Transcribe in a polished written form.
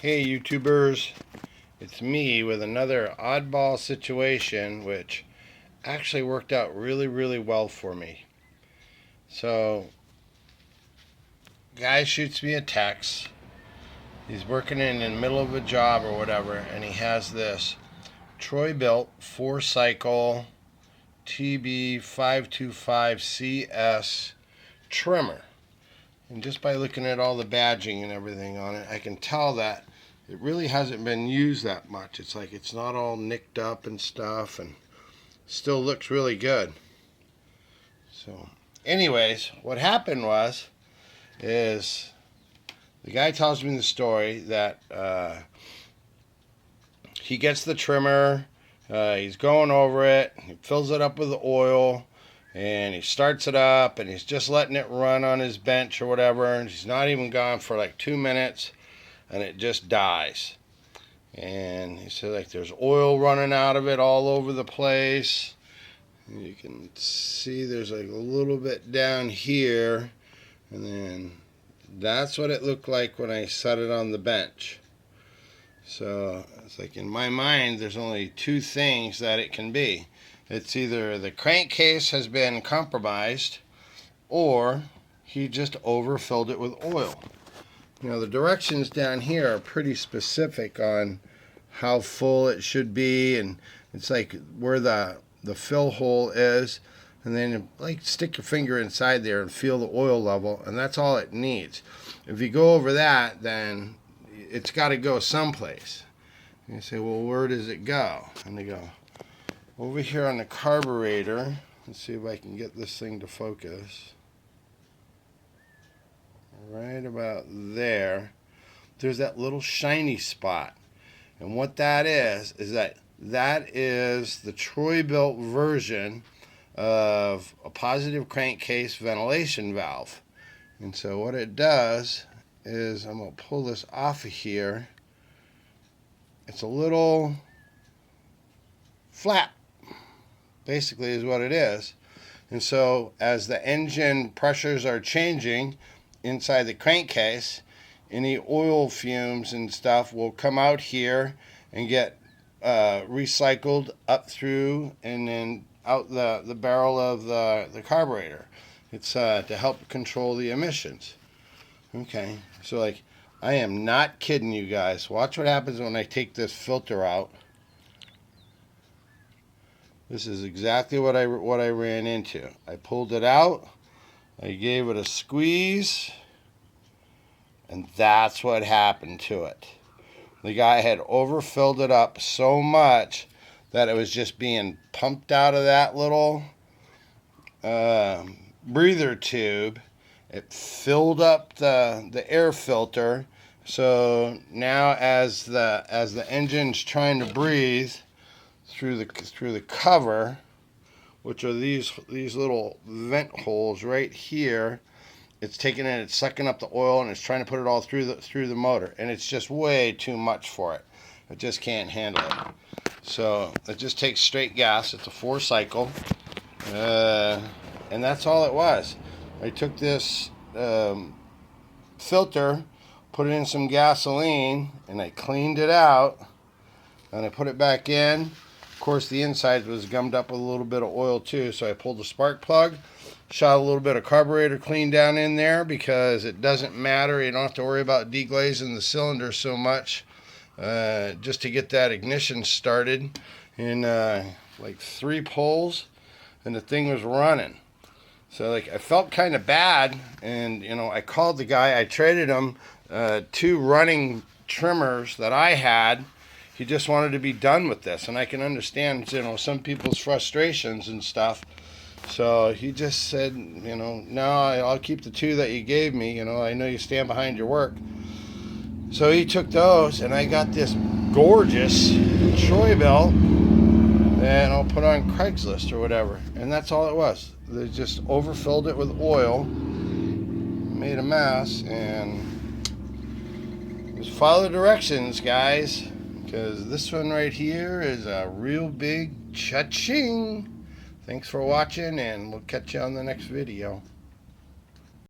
Hey YouTubers, it's me with another oddball situation which actually worked out really well for me. So, guy shoots me a text. He's working in the middle of a job or whatever, and he has this Troy-bilt 4-cycle TB 525CS trimmer. And just by looking at all the badging and everything on it, I can tell that it really hasn't been used that much. It's like it's not all nicked up and stuff, and still looks really good. So anyways, what happened is the guy tells me the story that he gets the trimmer, he's going over it, he fills it up with oil, and he starts it up, and he's just letting it run on his bench or whatever, and he's not even gone for like 2 minutes, and it just dies. And he said, like, there's oil running out of it all over the place. And you can see there's like a little bit down here, and then that's what it looked like when I set it on the bench. So it's like, in my mind, there's only two things that it can be. It's either the crankcase has been compromised, or he just overfilled it with oil. Now the directions down here are pretty specific on how full it should be, and it's like where the fill hole is, and then like stick your finger inside there and feel the oil level, and that's all it needs. If you go over that, then it's got to go someplace. And you say, well, where does it go? And they go, over here on the carburetor. Let's see if I can get this thing to focus. Right about there. There's that little shiny spot. And what that is that is the Troy-bilt version of a positive crankcase ventilation valve. And so what it does is, I'm going to pull this off of here. It's a little flap, basically, is what it is. And so as the engine pressures are changing inside the crankcase, any oil fumes and stuff will come out here and get recycled up through and then out the barrel of the carburetor. It's to help control the emissions. Okay, so like, I am not kidding you guys. Watch what happens when I take this filter out. This is exactly what I ran into. I pulled it out, I gave it a squeeze, and that's what happened to it. The guy had overfilled it up so much that it was just being pumped out of that little breather tube. It filled up the air filter. So now as the engine's trying to breathe through the cover, which are these little vent holes right here, it's taking it, it's sucking up the oil, and it's trying to put it all through the motor, and it's just way too much for it. It just can't handle it. So it just takes straight gas. It's a 4-cycle, and that's all it was. I took this filter, put it in some gasoline, and I cleaned it out, and I put it back in. Of course, the inside was gummed up with a little bit of oil too, so I pulled the spark plug, shot a little bit of carburetor clean down in there, because it doesn't matter. You don't have to worry about deglazing the cylinder so much, just to get that ignition started in like 3 pulls, and the thing was running. So like, I felt kind of bad, and I called the guy. I traded him 2 running trimmers that I had. He just wanted to be done with this, and I can understand some people's frustrations and stuff. So he just said, no, I'll keep the 2 that you gave me. I know you stand behind your work. So he took those, and I got this gorgeous Troy-bilt that I'll put on Craigslist or whatever. And that's all it was. They just overfilled it with oil, made a mess, and just follow the directions, guys, because this one right here is a real big cha-ching. Thanks for watching, and we'll catch you on the next video.